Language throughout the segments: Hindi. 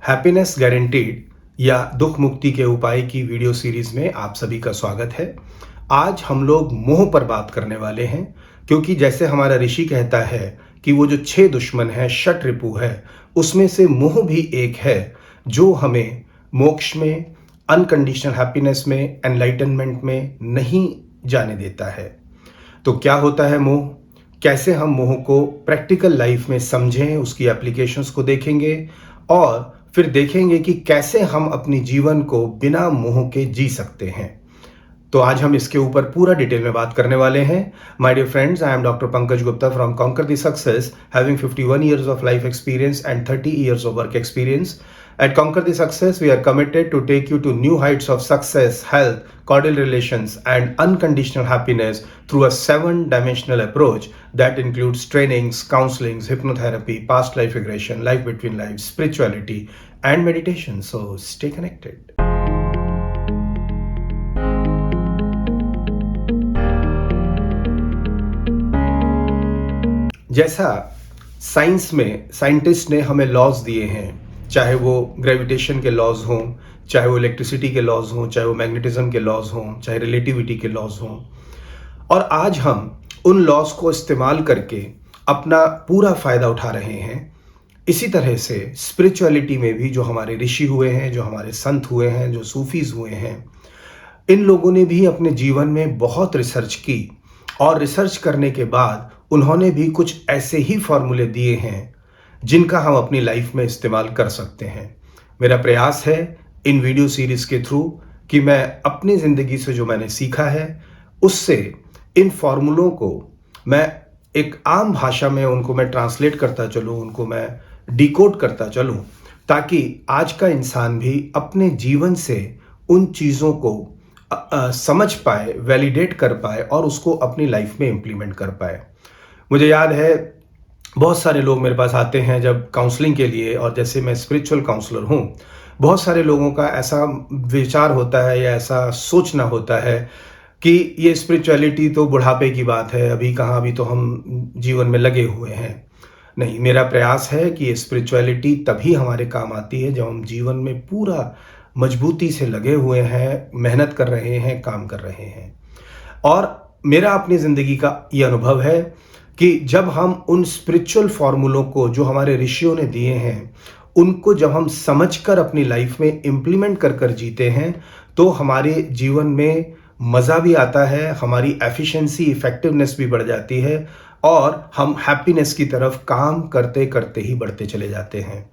हैप्पीनेस गारंटीड या दुख मुक्ति के उपाय की वीडियो सीरीज में आप सभी का स्वागत है। आज हम लोग मोह पर बात करने वाले हैं, क्योंकि जैसे हमारा ऋषि कहता है कि वो जो 6 दुश्मन है, षट रिपु है, उसमें से मोह भी एक है जो हमें मोक्ष में, अनकंडीशनल हैप्पीनेस में, एनलाइटनमेंट में नहीं जाने देता है। तो क्या होता है मोह? कैसे हम मोह को प्रैक्टिकल लाइफ में समझें, उसकी एप्लीकेशंस को देखेंगे और फिर देखेंगे कि कैसे हम अपनी जीवन को बिना मोह के जी सकते हैं। तो आज हम इसके ऊपर पूरा डिटेल में बात करने वाले हैं। My dear friends, I am doctor Pankaj Gupta from conquer the success, having 51 years of life experience and 30 years of work experience. At Conquer the Success, we are committed to take you to new heights of success, health, cordial relations, and unconditional happiness through a 7-dimensional approach that includes trainings, counselings, hypnotherapy, past life regression, life between lives, spirituality, and meditation. So stay connected. जैसा साइंस में साइंटिस्ट ने हमें लॉज दिए हैं, चाहे वो ग्रेविटेशन के लॉज हों, चाहे वो इलेक्ट्रिसिटी के लॉज हों, चाहे वो मैग्नेटिज्म के लॉज हों, चाहे रिलेटिविटी के लॉज हों, और आज हम उन लॉज को इस्तेमाल करके अपना पूरा फायदा उठा रहे हैं। इसी तरह से स्पिरिचुअलिटी में भी जो हमारे ऋषि हुए हैं, जो हमारे संत हुए हैं, जो सूफीज हुए हैं, इन लोगों ने भी अपने जीवन में बहुत रिसर्च की और रिसर्च करने के बाद उन्होंने भी कुछ ऐसे ही फॉर्मूले दिए हैं जिनका हम अपनी लाइफ में इस्तेमाल कर सकते हैं। मेरा प्रयास है इन वीडियो सीरीज के थ्रू कि मैं अपनी ज़िंदगी से जो मैंने सीखा है उससे इन फॉर्मूलों को मैं एक आम भाषा में उनको मैं ट्रांसलेट करता चलूँ, उनको मैं डिकोड करता चलूँ, ताकि आज का इंसान भी अपने जीवन से उन चीज़ों को समझ पाए, वैलिडेट कर पाए और उसको अपनी लाइफ में इम्प्लीमेंट कर पाए। मुझे याद है बहुत सारे लोग मेरे पास आते हैं जब काउंसलिंग के लिए, और जैसे मैं स्पिरिचुअल काउंसलर हूँ, बहुत सारे लोगों का ऐसा विचार होता है या ऐसा सोचना होता है कि ये स्पिरिचुअलिटी तो बुढ़ापे की बात है, अभी कहाँ, अभी तो हम जीवन में लगे हुए हैं। नहीं, मेरा प्रयास है कि ये स्पिरिचुअलिटी तभी हमारे काम आती है जब हम जीवन में पूरा मजबूती से लगे हुए हैं, मेहनत कर रहे हैं, काम कर रहे हैं। और मेरा अपनी ज़िंदगी का ये अनुभव है कि जब हम उन स्पिरिचुअल फॉर्मूलों को जो हमारे ऋषियों ने दिए हैं, उनको जब हम समझकर अपनी लाइफ में इम्प्लीमेंट कर कर जीते हैं, तो हमारे जीवन में मज़ा भी आता है, हमारी एफिशिएंसी, इफ़ेक्टिवनेस भी बढ़ जाती है और हम हैप्पीनेस की तरफ काम करते करते ही बढ़ते चले जाते हैं।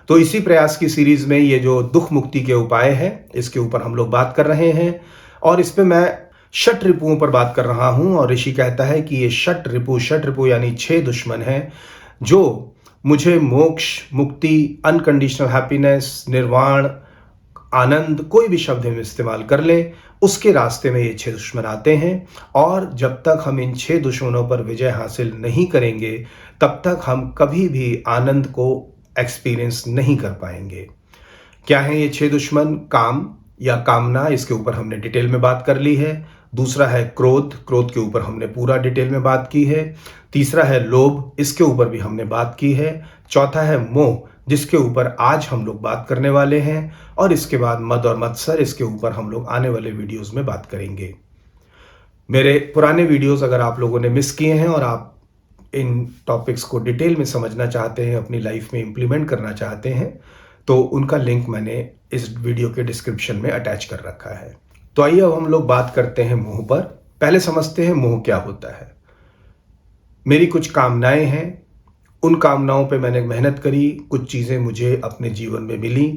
तो इसी प्रयास की सीरीज़ में ये जो दुख मुक्ति के उपाय हैं, इसके ऊपर हम लोग बात कर रहे हैं और इस पे मैं षट रिपुओं पर बात कर रहा हूं। और ऋषि कहता है कि ये षट रिपु यानी 6 दुश्मन हैं जो मुझे मोक्ष, मुक्ति, अनकंडीशनल हैप्पीनेस, निर्वाण, आनंद, कोई भी शब्द हम इस्तेमाल कर लें, उसके रास्ते में ये 6 दुश्मन आते हैं। और जब तक हम इन 6 दुश्मनों पर विजय हासिल नहीं करेंगे, तब तक हम कभी भी आनंद को एक्सपीरियंस नहीं कर पाएंगे। क्या है ये 6 दुश्मन? काम या कामना, इसके ऊपर हमने डिटेल में बात कर ली है। दूसरा है क्रोध, क्रोध के ऊपर हमने पूरा डिटेल में बात की है। तीसरा है लोभ, इसके ऊपर भी हमने बात की है। चौथा है मोह, जिसके ऊपर आज हम लोग बात करने वाले हैं। और इसके बाद मद और मत्सर, इसके ऊपर हम लोग आने वाले वीडियोस में बात करेंगे। मेरे पुराने वीडियोस अगर आप लोगों ने मिस किए हैं और आप इन टॉपिक्स को डिटेल में समझना चाहते हैं, अपनी लाइफ में इम्प्लीमेंट करना चाहते हैं, तो उनका लिंक मैंने इस वीडियो के डिस्क्रिप्शन में अटैच कर रखा है। तो आइए अब हम लोग बात करते हैं मोह पर। पहले समझते हैं मोह क्या होता है। मेरी कुछ कामनाएं हैं, उन कामनाओं पे मैंने मेहनत करी, कुछ चीज़ें मुझे अपने जीवन में मिली।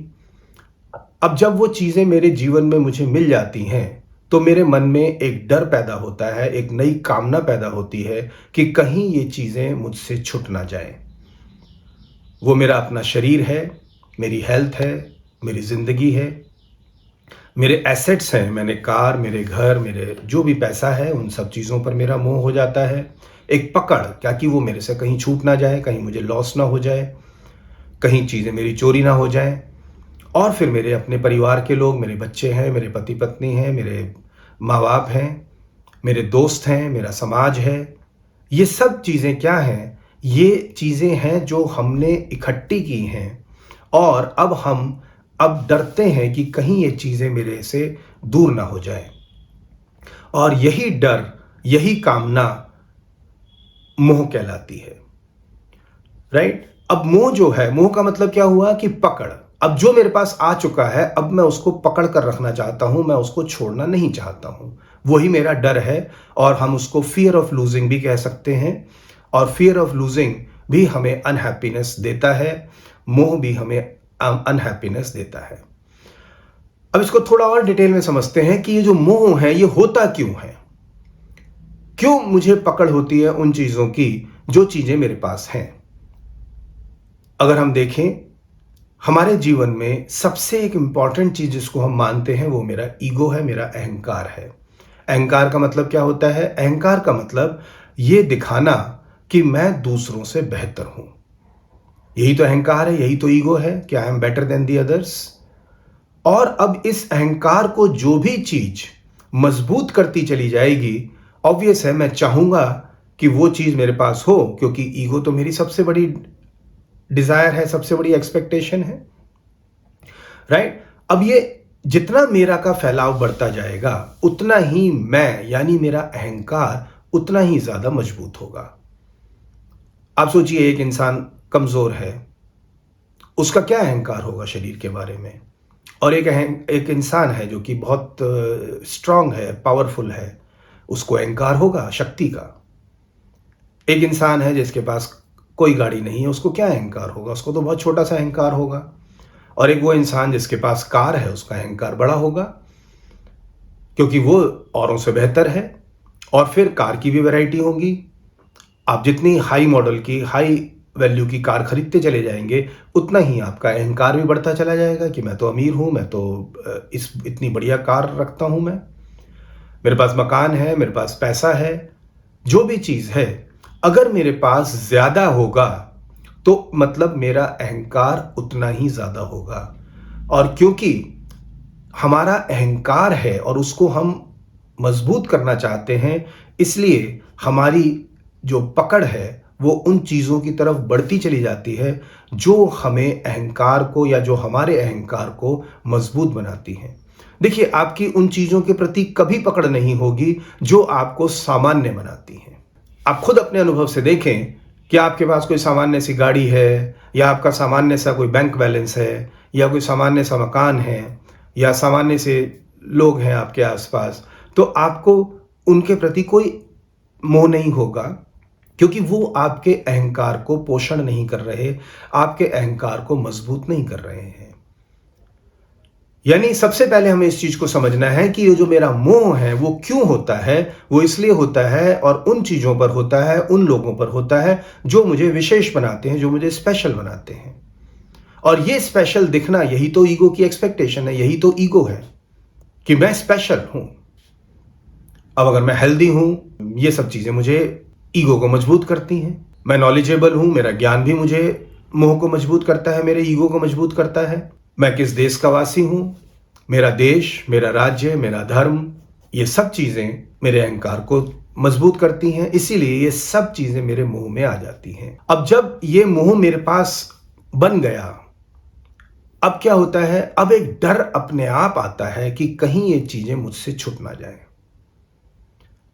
अब जब वो चीज़ें मेरे जीवन में मुझे मिल जाती हैं, तो मेरे मन में एक डर पैदा होता है, एक नई कामना पैदा होती है कि कहीं ये चीज़ें मुझसे छूट ना जाएं। वो मेरा अपना शरीर है, मेरी हेल्थ है, मेरी ज़िंदगी है, मेरे एसेट्स हैं, मैंने कार, मेरे घर, मेरे जो भी पैसा है, उन सब चीज़ों पर मेरा मोह हो जाता है। एक पकड़, क्या कि वो मेरे से कहीं छूट ना जाए, कहीं मुझे लॉस ना हो जाए, कहीं चीज़ें मेरी चोरी ना हो जाएं। और फिर मेरे अपने परिवार के लोग, मेरे बच्चे हैं, मेरे पति पत्नी हैं, मेरे माँ बाप हैं, मेरे दोस्त हैं, मेरा समाज है। ये सब चीज़ें क्या हैं? ये चीज़ें हैं जो हमने इकट्ठी की हैं और अब डरते हैं कि कहीं ये चीज़ें मेरे से दूर ना हो जाएं। और यही डर, यही कामना मोह कहलाती है, राइट? अब मोह जो है, मोह का मतलब क्या हुआ कि पकड़। अब जो मेरे पास आ चुका है, अब मैं उसको पकड़ कर रखना चाहता हूं, मैं उसको छोड़ना नहीं चाहता हूं। वही मेरा डर है, और हम उसको फियर ऑफ लूजिंग भी कह सकते हैं। और फियर ऑफ लूजिंग भी हमें अनहैप्पीनेस देता है, मोह भी हमें अनहैप्पीनेस देता है। अब इसको थोड़ा और डिटेल में समझते हैं कि ये जो मोह है ये होता क्यों है, क्यों मुझे पकड़ होती है उन चीजों की जो चीजें मेरे पास हैं। अगर हम देखें, हमारे जीवन में सबसे एक इंपॉर्टेंट चीज जिसको हम मानते हैं वो मेरा ईगो है, मेरा अहंकार है। अहंकार का मतलब क्या होता है? अहंकार का मतलब ये दिखाना कि मैं दूसरों से बेहतर हूं। यही तो अहंकार है, यही तो ईगो है कि I am better than the others. और अब इस अहंकार को जो भी चीज मजबूत करती चली जाएगी, ऑब्वियस है मैं चाहूंगा कि वो चीज मेरे पास हो, क्योंकि ईगो तो मेरी सबसे बड़ी डिजायर है, सबसे बड़ी एक्सपेक्टेशन है, राइट? अब ये जितना मेरा का फैलाव बढ़ता जाएगा, उतना ही मैं यानी मेरा अहंकार उतना ही ज्यादा मजबूत होगा। आप सोचिए, एक इंसान कमजोर है, उसका क्या अहंकार होगा शरीर के बारे में? और एक इंसान है जो कि बहुत स्ट्रांग है, पावरफुल है, उसको अहंकार होगा शक्ति का। एक इंसान है जिसके पास कोई गाड़ी नहीं है, उसको क्या अहंकार होगा? उसको तो बहुत छोटा सा अहंकार होगा। और एक वो इंसान जिसके पास कार है, उसका अहंकार बड़ा होगा, क्योंकि वो औरों से बेहतर है। और फिर कार की भी वैरायटी होगी। आप जितनी हाई मॉडल की, हाई वैल्यू की कार खरीदते चले जाएंगे, उतना ही आपका अहंकार भी बढ़ता चला जाएगा कि मैं तो अमीर हूं, मैं तो इतनी बढ़िया कार रखता हूं, मैं, मेरे पास मकान है, मेरे पास पैसा है। जो भी चीज है, अगर मेरे पास ज्यादा होगा तो मतलब मेरा अहंकार उतना ही ज्यादा होगा। और क्योंकि हमारा अहंकार है और उसको हम मजबूत करना चाहते हैं, इसलिए हमारी जो पकड़ है वो उन चीजों की तरफ बढ़ती चली जाती है जो हमें अहंकार को या जो हमारे अहंकार को मजबूत बनाती हैं। देखिए, आपकी उन चीजों के प्रति कभी पकड़ नहीं होगी जो आपको सामान्य बनाती हैं। आप खुद अपने अनुभव से देखें कि आपके पास कोई सामान्य सी गाड़ी है, या आपका सामान्य सा कोई बैंक बैलेंस है, या कोई सामान्य सा मकान है, या सामान्य से लोग हैं आपके आसपास, तो आपको उनके प्रति कोई मोह नहीं होगा, क्योंकि वो आपके अहंकार को पोषण नहीं कर रहे, आपके अहंकार को मजबूत नहीं कर रहे हैं। यानी सबसे पहले हमें इस चीज को समझना है कि ये जो मेरा मोह है वो क्यों होता है। वो इसलिए होता है, और उन चीजों पर होता है, उन लोगों पर होता है जो मुझे विशेष बनाते हैं, जो मुझे स्पेशल बनाते हैं। और ये स्पेशल दिखना, यही तो ईगो की एक्सपेक्टेशन है, यही तो ईगो है कि मैं स्पेशल हूं। अब अगर मैं हेल्दी हूं, ये सब चीजें मुझे ईगो को मजबूत करती हैं। मैं नॉलेजेबल हूं, मेरा ज्ञान भी मुझे मोह को मजबूत करता है, मेरे ईगो को मजबूत करता है। मैं किस देश का वासी हूं, मेरा देश, मेरा राज्य, मेरा धर्म, ये सब चीजें मेरे अहंकार को मजबूत करती हैं। इसीलिए ये सब चीजें मेरे मोह में आ जाती हैं। अब जब ये मोह मेरे पास बन गया, अब क्या होता है? अब एक डर अपने आप आता है कि कहीं ये चीजें मुझसे छूट ना जाए।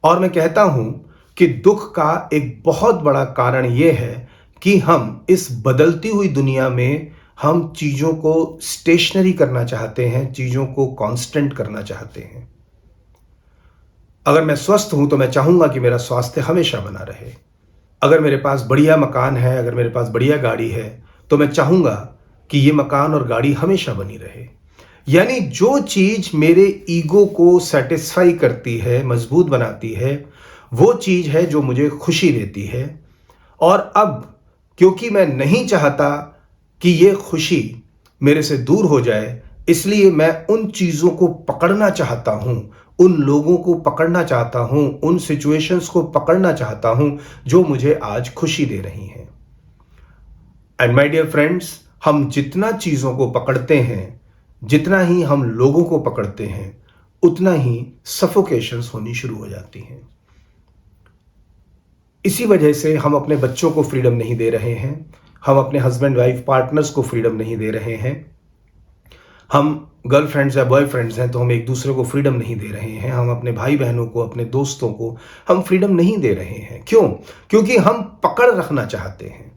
और मैं कहता हूं कि दुख का एक बहुत बड़ा कारण यह है कि हम इस बदलती हुई दुनिया में हम चीजों को स्टेशनरी करना चाहते हैं, चीजों को कांस्टेंट करना चाहते हैं। अगर मैं स्वस्थ हूं तो मैं चाहूंगा कि मेरा स्वास्थ्य हमेशा बना रहे। अगर मेरे पास बढ़िया मकान है, अगर मेरे पास बढ़िया गाड़ी है, तो मैं चाहूंगा कि ये मकान और गाड़ी हमेशा बनी रहे। यानी जो चीज मेरे ईगो को सेटिस्फाई करती है, मजबूत बनाती है, वो चीज है जो मुझे खुशी देती है। और अब क्योंकि मैं नहीं चाहता कि ये खुशी मेरे से दूर हो जाए, इसलिए मैं उन चीजों को पकड़ना चाहता हूं, उन लोगों को पकड़ना चाहता हूं, उन सिचुएशंस को पकड़ना चाहता हूं जो मुझे आज खुशी दे रही हैं। एंड माय डियर फ्रेंड्स, हम जितना चीजों को पकड़ते हैं, जितना ही हम लोगों को पकड़ते हैं, उतना ही सफोकेशंस होनी शुरू हो जाती हैं। इसी वजह से हम अपने बच्चों को फ्रीडम नहीं दे रहे हैं, हम अपने हस्बैंड वाइफ पार्टनर्स को फ्रीडम नहीं दे रहे हैं। हम गर्लफ्रेंड्स या बॉयफ्रेंड्स हैं तो हम एक दूसरे को फ्रीडम नहीं दे रहे हैं। हम अपने भाई बहनों को, अपने दोस्तों को हम फ्रीडम नहीं दे रहे हैं। क्यों? क्योंकि हम पकड़ रखना चाहते हैं,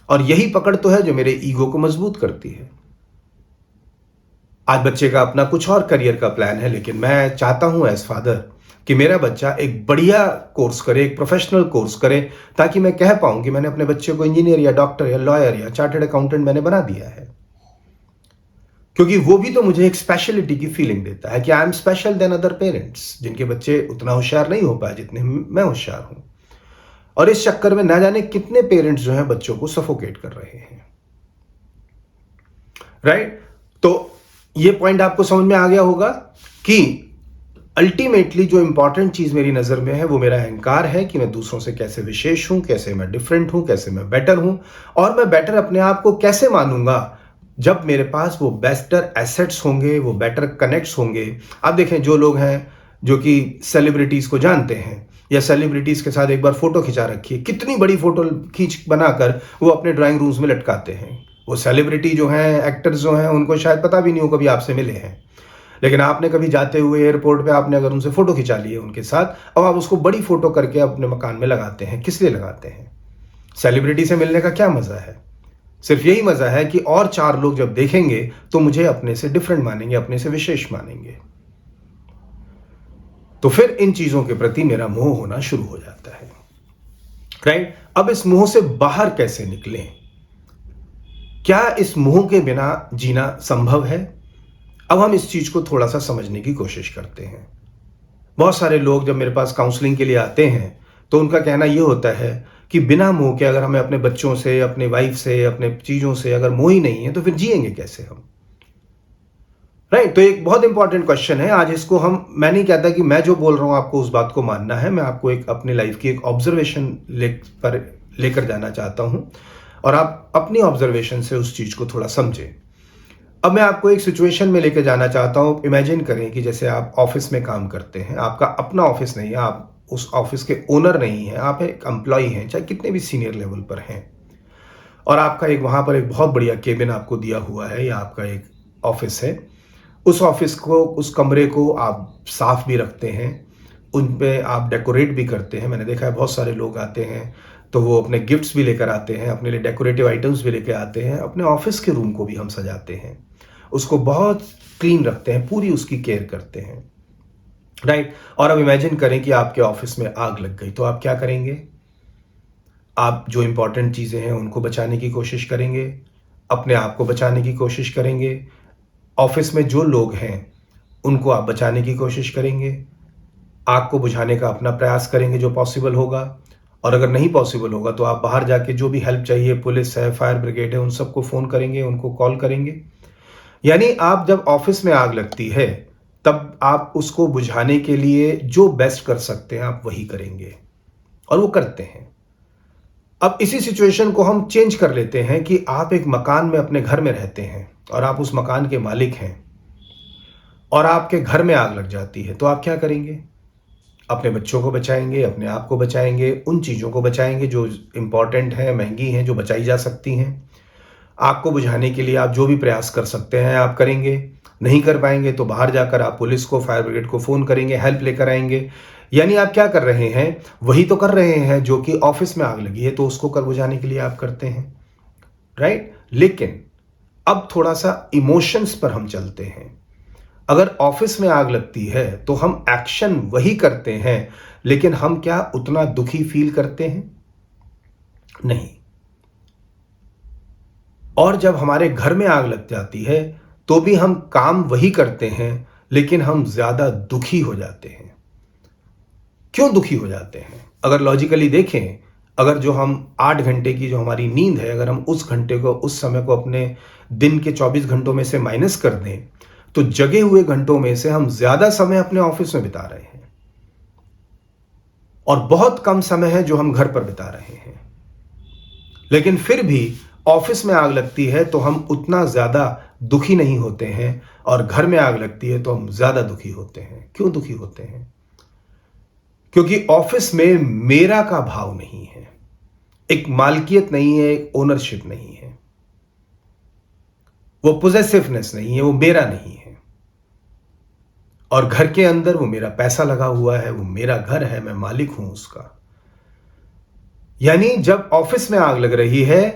और यही पकड़ तो है जो मेरे ईगो को मजबूत करती है। आज बच्चे का अपना कुछ और करियर का प्लान है, लेकिन मैं चाहता हूं एज फादर कि मेरा बच्चा एक बढ़िया कोर्स करे, एक प्रोफेशनल कोर्स करे, ताकि मैं कह पाऊं कि मैंने अपने बच्चे को इंजीनियर या डॉक्टर या लॉयर या चार्टर्ड अकाउंटेंट मैंने बना दिया है। क्योंकि वो भी तो मुझे एक स्पेशलिटी की फीलिंग देता है कि I am special then other parents, जिनके बच्चे उतना होशियार नहीं हो पाए जितने मैं होशियार हूं। और इस चक्कर में ना जाने कितने पेरेंट्स जो हैं बच्चों को सफोकेट कर रहे हैं। राइट? तो ये पॉइंट आपको समझ में आ गया होगा कि अल्टीमेटली जो इंपॉर्टेंट चीज मेरी नजर में है वो मेरा अहंकार है कि मैं दूसरों से कैसे विशेष हूं, कैसे मैं डिफरेंट हूं, कैसे मैं बेटर हूं। और मैं बेटर अपने आप को कैसे मानूंगा जब मेरे पास वो बेटर एसेट्स होंगे, वो बेटर कनेक्ट्स होंगे। आप देखें, जो लोग हैं जो कि सेलिब्रिटीज को जानते हैं या सेलिब्रिटीज के साथ एक बार फोटो खिंचा रखी है, कितनी बड़ी फोटो खींच बनाकर वो अपने ड्राइंग रूम्स में लटकाते हैं। वो सेलिब्रिटी जो हैं, एक्टर्स जो हैं, उनको शायद पता भी नहीं हो कभी आपसे मिले हैं, लेकिन आपने कभी जाते हुए एयरपोर्ट पे आपने अगर उनसे फोटो खिंचा ली है उनके साथ, अब आप उसको बड़ी फोटो करके अपने मकान में लगाते हैं। किस लिए लगाते हैं? सेलिब्रिटी से मिलने का क्या मजा है? सिर्फ यही मजा है कि और 4 लोग जब देखेंगे तो मुझे अपने से डिफरेंट मानेंगे, अपने से विशेष मानेंगे। तो फिर इन चीजों के प्रति मेरा मोह होना शुरू हो जाता है। राइट? अब इस मोह से बाहर कैसे निकलें? क्या इस मोह के बिना जीना संभव है? अब हम इस चीज को थोड़ा सा समझने की कोशिश करते हैं। बहुत सारे लोग जब मेरे पास काउंसलिंग के लिए आते हैं तो उनका कहना यह होता है कि बिना मोह के अगर हमें अपने बच्चों से, अपने वाइफ से, अपने चीजों से अगर मोह ही नहीं है तो फिर जिएंगे कैसे हम? राइट? तो एक बहुत इंपॉर्टेंट क्वेश्चन है आज। इसको मैं नहीं कहता कि मैं जो बोल रहा हूं आपको उस बात को मानना है। मैं आपको एक अपनी लाइफ की एक ऑब्जर्वेशन लेकर जाना चाहता हूं, और आप अपनी ऑब्जर्वेशन से उस चीज को थोड़ा समझें। अब मैं आपको एक सिचुएशन में लेकर जाना चाहता हूं। इमेजिन करें कि जैसे आप ऑफिस में काम करते हैं, आपका अपना ऑफिस नहीं है, आप उस ऑफिस के ओनर नहीं हैं, आप एक एम्प्लॉय हैं, चाहे कितने भी सीनियर लेवल पर हैं, और आपका एक वहां पर एक बहुत बढ़िया केबिन आपको दिया हुआ है या आपका एक ऑफिस है। उस ऑफिस को, उस कमरे को आप साफ भी रखते हैं, उन पे आप डेकोरेट भी करते हैं। मैंने देखा है बहुत सारे लोग आते हैं तो वो अपने गिफ्ट्स भी लेकर आते हैं, अपने लिए डेकोरेटिव आइटम्स भी लेकर आते हैं। अपने ऑफिस के रूम को भी हम सजाते हैं, उसको बहुत क्लीन रखते हैं, पूरी उसकी केयर करते हैं। राइट? और अब इमेजिन करें कि आपके ऑफिस में आग लग गई, तो आप क्या करेंगे? आप जो इंपॉर्टेंट चीजें हैं उनको बचाने की कोशिश करेंगे, अपने आप को बचाने की कोशिश करेंगे, ऑफिस में जो लोग हैं उनको आप बचाने की कोशिश करेंगे, आग को बुझाने का अपना प्रयास करेंगे जो पॉसिबल होगा। और अगर नहीं पॉसिबल होगा तो आप बाहर जाके जो भी हेल्प चाहिए, पुलिस है, फायर ब्रिगेड है, उन सबको फोन करेंगे, उनको कॉल करेंगे। यानी आप जब ऑफिस में आग लगती है तब आप उसको बुझाने के लिए जो बेस्ट कर सकते हैं आप वही करेंगे, और वो करते हैं। अब इसी सिचुएशन को हम चेंज कर लेते हैं कि आप एक मकान में अपने घर में रहते हैं और आप उस मकान के मालिक हैं, और आपके घर में आग लग जाती है, तो आप क्या करेंगे? अपने बच्चों को बचाएंगे, अपने आप को बचाएंगे, उन चीज़ों को बचाएंगे जो इंपॉर्टेंट हैं, महंगी हैं, जो बचाई जा सकती हैं। आग को बुझाने के लिए आप जो भी प्रयास कर सकते हैं आप करेंगे। नहीं कर पाएंगे तो बाहर जाकर आप पुलिस को, फायर ब्रिगेड को फ़ोन करेंगे, हेल्प लेकर आएंगे। यानी आप क्या कर रहे हैं? वही तो कर रहे हैं जो कि ऑफिस में आग लगी है तो उसको कर बुझाने के लिए आप करते हैं। राइट? लेकिन अब थोड़ा सा इमोशंस पर हम चलते हैं। अगर ऑफिस में आग लगती है तो हम एक्शन वही करते हैं, लेकिन हम क्या उतना दुखी फील करते हैं? नहीं। और जब हमारे घर में आग लग जाती है तो भी हम काम वही करते हैं, लेकिन हम ज्यादा दुखी हो जाते हैं। क्यों दुखी हो जाते हैं? अगर लॉजिकली देखें, अगर जो हम 8 घंटे की जो हमारी नींद है, अगर हम उस घंटे को, उस समय को अपने दिन के 24 घंटों में से माइनस कर दें, तो जगे हुए घंटों में से हम ज्यादा समय अपने ऑफिस में बिता रहे हैं, और बहुत कम समय है जो हम घर पर बिता रहे हैं। लेकिन फिर भी ऑफिस में आग लगती है तो हम उतना ज्यादा दुखी नहीं होते हैं, और घर में आग लगती है तो हम ज्यादा दुखी होते हैं। क्यों दुखी होते हैं? क्योंकि ऑफिस में मेरा का भाव नहीं है। एक मालकियत नहीं है, एक ओनरशिप नहीं है, वो पोजेसिवनेस नहीं है, वो मेरा नहीं है। और घर के अंदर वो मेरा पैसा लगा हुआ है, वो मेरा घर है, मैं मालिक हूं उसका। यानी जब ऑफिस में आग लग रही है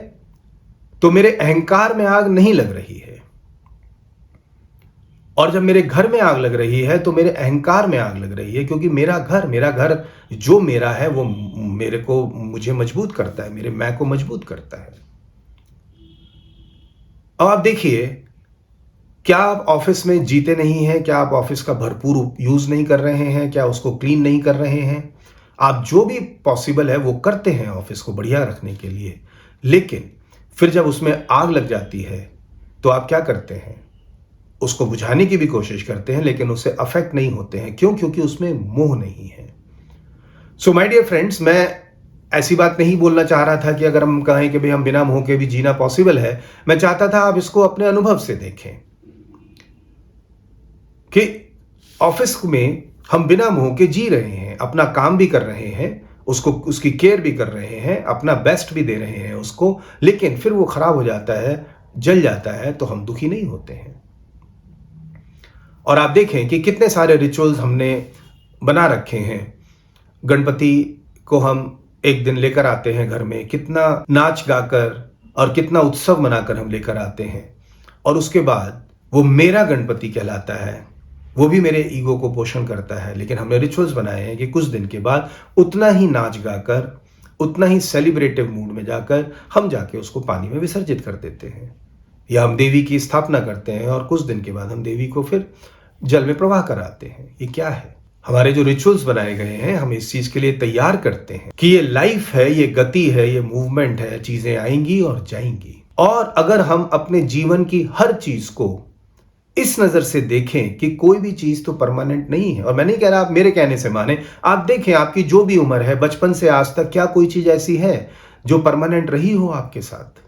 तो मेरे अहंकार में आग नहीं लग रही है, और जब मेरे घर में आग लग रही है तो मेरे अहंकार में आग लग रही है, क्योंकि मेरा घर जो मेरा है वो मुझे मजबूत करता है, मेरे मैं को मजबूत करता है। अब आप देखिए, क्या आप ऑफिस में जीते नहीं हैं? क्या आप ऑफिस का भरपूर यूज नहीं कर रहे हैं? क्या उसको क्लीन नहीं कर रहे हैं? आप जो भी पॉसिबल है वो करते हैं ऑफिस को बढ़िया रखने के लिए, लेकिन फिर जब उसमें आग लग जाती है तो आप क्या करते हैं? उसको बुझाने की भी कोशिश करते हैं, लेकिन उससे अफेक्ट नहीं होते हैं। क्यों? क्योंकि उसमें मोह नहीं है। सो माय डियर फ्रेंड्स, मैं ऐसी बात नहीं बोलना चाह रहा था कि अगर हम कहें कि भाई हम बिना मोह के भी जीना पॉसिबल है। मैं चाहता था आप इसको अपने अनुभव से देखें कि ऑफिस में हम बिना मोह के जी रहे हैं, अपना काम भी कर रहे हैं, उसकी केयर भी कर रहे हैं, अपना बेस्ट भी दे रहे हैं उसको, लेकिन फिर वो खराब हो जाता है, जल जाता है, तो हम दुखी नहीं होते हैं। और आप देखें कि कितने सारे रिचुअल्स हमने बना रखे हैं। गणपति को हम एक दिन लेकर आते हैं घर में, कितना नाच गाकर और कितना उत्सव मनाकर हम लेकर आते हैं, और उसके बाद वो मेरा गणपति कहलाता है, वो भी मेरे ईगो को पोषण करता है। लेकिन हमने रिचुअल्स बनाए हैं कि कुछ दिन के बाद उतना ही नाच गाकर, उतना ही सेलिब्रेटिव मूड में जाकर हम जाके उसको पानी में विसर्जित कर देते हैं, या हम देवी की स्थापना करते हैं और कुछ दिन के बाद हम देवी को फिर जल में प्रवाह कराते हैं। ये क्या है? हमारे जो रिचुअल्स बनाए गए हैं, हम इस चीज के लिए तैयार करते हैं कि ये लाइफ है, ये गति है, ये मूवमेंट है, चीजें आएंगी और जाएंगी। और अगर हम अपने जीवन की हर चीज को इस नजर से देखें कि कोई भी चीज तो परमानेंट नहीं है, और मैं नहीं कह रहा आप मेरे कहने से माने, आप देखें आपकी जो भी उम्र है, बचपन से आज तक, क्या कोई चीज ऐसी है जो परमानेंट रही हो आपके साथ?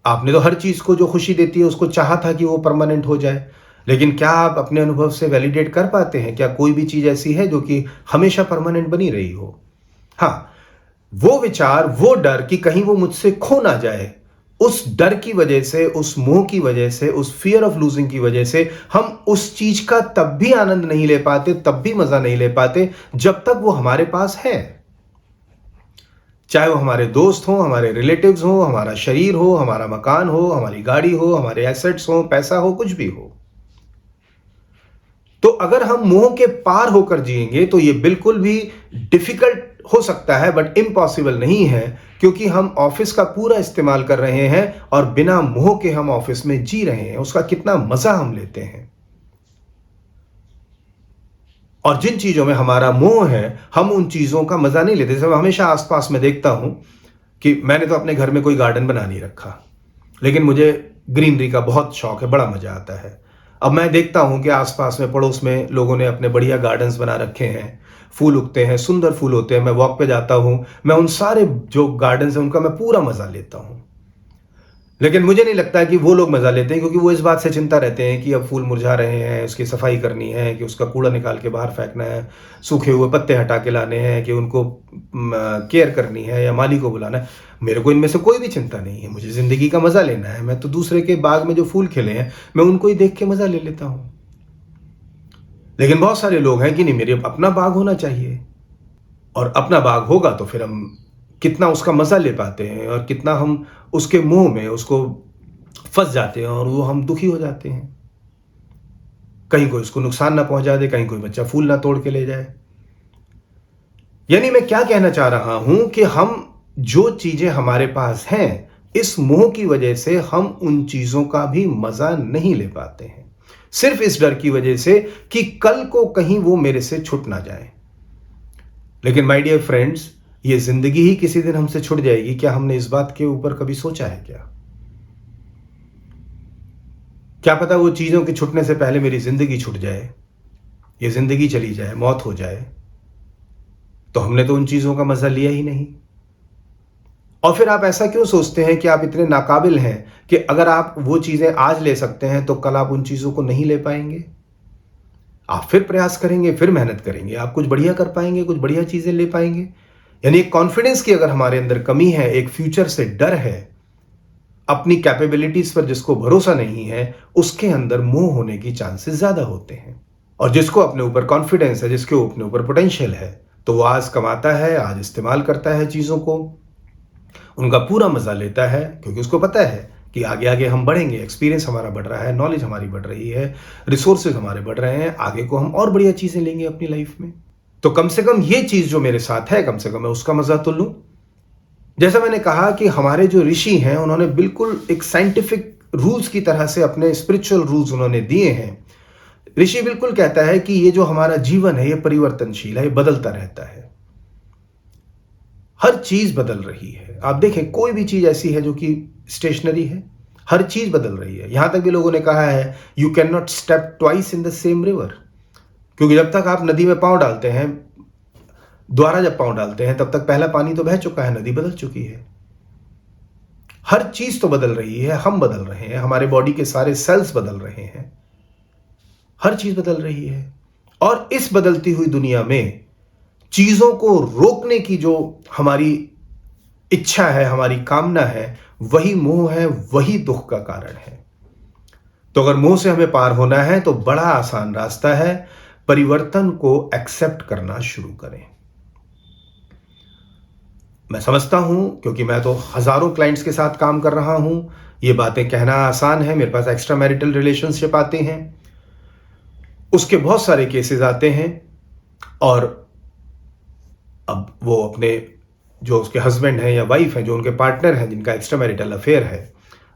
आपने तो हर चीज को जो खुशी देती है उसको चाहा था कि वो परमानेंट हो जाए, लेकिन क्या आप अपने अनुभव से वैलिडेट कर पाते हैं? क्या कोई भी चीज ऐसी है जो कि हमेशा परमानेंट बनी रही हो? हाँ, वो विचार, वो डर कि कहीं वो मुझसे खो ना जाए, उस डर की वजह से, उस मोह की वजह से, उस फियर ऑफ लूजिंग की वजह से हम उस चीज का तब भी आनंद नहीं ले पाते, तब भी मजा नहीं ले पाते जब तक वो हमारे पास है। चाहे वो हमारे दोस्त हो, हमारे रिलेटिव्स हो, हमारा शरीर हो, हमारा मकान हो, हमारी गाड़ी हो, हमारे एसेट्स हो, पैसा हो, कुछ भी हो। तो अगर हम मोह के पार होकर जिएंगे तो ये बिल्कुल भी डिफिकल्ट हो सकता है, बट इम्पॉसिबल नहीं है, क्योंकि हम ऑफिस का पूरा इस्तेमाल कर रहे हैं और बिना मोह के हम ऑफिस में जी रहे हैं। उसका कितना मजा हम लेते हैं। और जिन चीजों में हमारा मोह है, हम उन चीजों का मजा नहीं लेते। जैसे मैं हमेशा आसपास में देखता हूं कि मैंने तो अपने घर में कोई गार्डन बना नहीं रखा, लेकिन मुझे ग्रीनरी का बहुत शौक है, बड़ा मजा आता है। अब मैं देखता हूं कि आसपास में, पड़ोस में लोगों ने अपने बढ़िया गार्डन्स बना रखे हैं, फूल उगते हैं, सुंदर फूल होते हैं। मैं वॉक पे जाता हूं, मैं उन सारे जो गार्डन्स हैं उनका मैं पूरा मजा लेता हूं। लेकिन मुझे नहीं लगता कि वो लोग मजा लेते हैं, क्योंकि वो इस बात से चिंता रहते हैं कि अब फूल मुरझा रहे हैं, उसकी सफाई करनी है, कि उसका कूड़ा निकाल के बाहर फेंकना है, सूखे हुए पत्ते हटा के लाने हैं, कि उनको केयर करनी है या माली को बुलाना है। मेरे को इनमें से कोई भी चिंता नहीं है, मुझे जिंदगी का मजा लेना है। मैं तो दूसरे के बाग में जो फूल खिले हैं मैं उनको ही देख के मजा ले लेता हूं। लेकिन बहुत सारे लोग हैं कि नहीं, मेरे अपना बाग होना चाहिए, और अपना बाग होगा तो फिर हम कितना उसका मजा ले पाते हैं और कितना हम उसके मुंह में उसको फंस जाते हैं, और वो हम दुखी हो जाते हैं। कहीं कोई उसको नुकसान ना पहुंचा दे, कहीं कोई बच्चा फूल ना तोड़ के ले जाए। यानी मैं क्या कहना चाह रहा हूं कि हम जो चीजें हमारे पास हैं, इस मोह की वजह से हम उन चीजों का भी मजा नहीं ले पाते हैं, सिर्फ इस डर की वजह से कि कल को कहीं वो मेरे से छूट ना जाए। लेकिन माय डियर फ्रेंड्स, ये जिंदगी ही किसी दिन हमसे छूट जाएगी। क्या हमने इस बात के ऊपर कभी सोचा है? क्या पता वो चीजों के छूटने से पहले मेरी जिंदगी छूट जाए, ये जिंदगी चली जाए, मौत हो जाए, तो हमने तो उन चीजों का मजा लिया ही नहीं। और फिर आप ऐसा क्यों सोचते हैं कि आप इतने नाकाबिल हैं कि अगर आप वो चीजें आज ले सकते हैं तो कल आप उन चीजों को नहीं ले पाएंगे? आप फिर प्रयास करेंगे, फिर मेहनत करेंगे, आप कुछ बढ़िया कर पाएंगे, कुछ बढ़िया चीजें ले पाएंगे। यानी एक कॉन्फिडेंस की अगर हमारे अंदर कमी है, एक फ्यूचर से डर है, अपनी कैपेबिलिटीज पर जिसको भरोसा नहीं है, उसके अंदर मोह होने की चांसेस ज्यादा होते हैं। और जिसको अपने ऊपर कॉन्फिडेंस है, जिसके अपने ऊपर पोटेंशियल है, तो वो आज कमाता है, आज इस्तेमाल करता है चीजों को, उनका पूरा मजा लेता है, क्योंकि उसको पता है कि आगे आगे हम बढ़ेंगे, एक्सपीरियंस हमारा बढ़ रहा है, नॉलेज हमारी बढ़ रही है, रिसोर्सेज हमारे बढ़ रहे हैं, आगे को हम और बढ़िया चीजें लेंगे अपनी लाइफ में। तो कम से कम ये चीज जो मेरे साथ है, कम से कम मैं उसका मजा तो लूं। जैसा मैंने कहा कि हमारे जो ऋषि हैं, उन्होंने बिल्कुल एक साइंटिफिक रूल्स की तरह से अपने स्पिरिचुअल रूल्स उन्होंने दिए हैं। ऋषि बिल्कुल कहता है कि ये जो हमारा जीवन है, ये परिवर्तनशील है, ये बदलता रहता है, हर चीज बदल रही है। आप देखें, कोई भी चीज ऐसी है जो कि स्टेशनरी है, हर चीज बदल रही है। यहां तक भी लोगों ने कहा है, you can not step twice in the same river, क्योंकि जब तक आप नदी में पांव डालते हैं, दोबारा जब पांव डालते हैं, तब तक पहला पानी तो बह चुका है, नदी बदल चुकी है। हर चीज तो बदल रही है, हम बदल रहे हैं, हमारे बॉडी के सारे सेल्स बदल रहे हैं, हर चीज बदल रही है। और इस बदलती हुई दुनिया में चीजों को रोकने की जो हमारी इच्छा है, हमारी कामना है, वही मोह है, वही दुख का कारण है। तो अगर मोह से हमें पार होना है तो बड़ा आसान रास्ता है, परिवर्तन को एक्सेप्ट करना शुरू करें। मैं समझता हूं, क्योंकि मैं तो हजारों क्लाइंट्स के साथ काम कर रहा हूं, ये बातें कहना आसान है, मेरे पास एक्स्ट्रा मैरिटल रिलेशनशिप आते हैं, उसके बहुत सारे केसेस आते हैं, और अब वो अपने जो उसके हस्बैंड हैं या वाइफ हैं, जो उनके पार्टनर हैं, जिनका एक्स्ट्रा मैरिटल अफेयर है,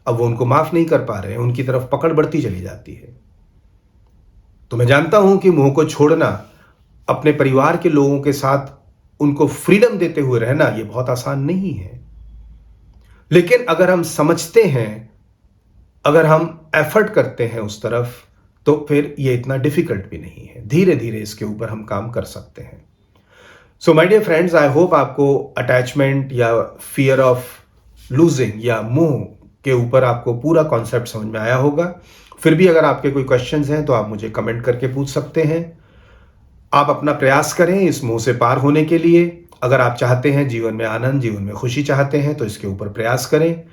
अब वो उनको माफ नहीं कर पा रहे हैं, उनकी तरफ पकड़ बढ़ती चली जाती है। तो मैं जानता हूं कि मोह को छोड़ना, अपने परिवार के लोगों के साथ उनको फ्रीडम देते हुए रहना, ये बहुत आसान नहीं है। लेकिन अगर हम समझते हैं, अगर हम एफर्ट करते हैं उस तरफ, तो फिर ये इतना डिफिकल्ट भी नहीं है। धीरे धीरे इसके ऊपर हम काम कर सकते हैं। So my dear friends, I hope आपको अटैचमेंट या फियर ऑफ लूजिंग या मोह के ऊपर आपको पूरा कॉन्सेप्ट समझ में आया होगा। फिर भी अगर आपके कोई क्वेश्चंस हैं तो आप मुझे कमेंट करके पूछ सकते हैं। आप अपना प्रयास करें इस मोह से पार होने के लिए। अगर आप चाहते हैं जीवन में आनंद, जीवन में खुशी चाहते हैं, तो इसके ऊपर प्रयास करें।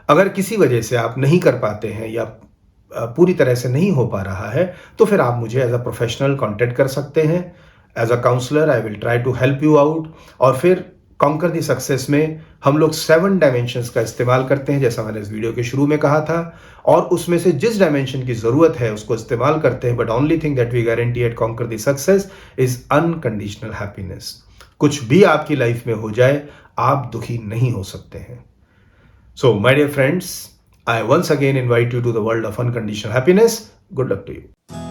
अगर किसी वजह से आप नहीं कर पाते हैं या पूरी तरह से नहीं हो पा रहा है, तो फिर आप मुझे एज अ प्रोफेशनल कांटेक्ट कर सकते हैं। As a counsellor I will try to help you out. और फिर कॉन्कर दी सक्सेस में हम लोग 7 डायमेंशंस का इस्तेमाल करते हैं, जैसा मैंने इस वीडियो के शुरू में कहा था, और उसमें से जिस डायमेंशन की जरूरत है उसको इस्तेमाल करते हैं। But only thing that we guarantee at conquer the success is unconditional happiness. कुछ भी आपकी लाइफ में हो जाए, आप दुखी नहीं हो सकते हैं। So my dear friends, I once again invite you to the world of unconditional happiness. Good luck to you.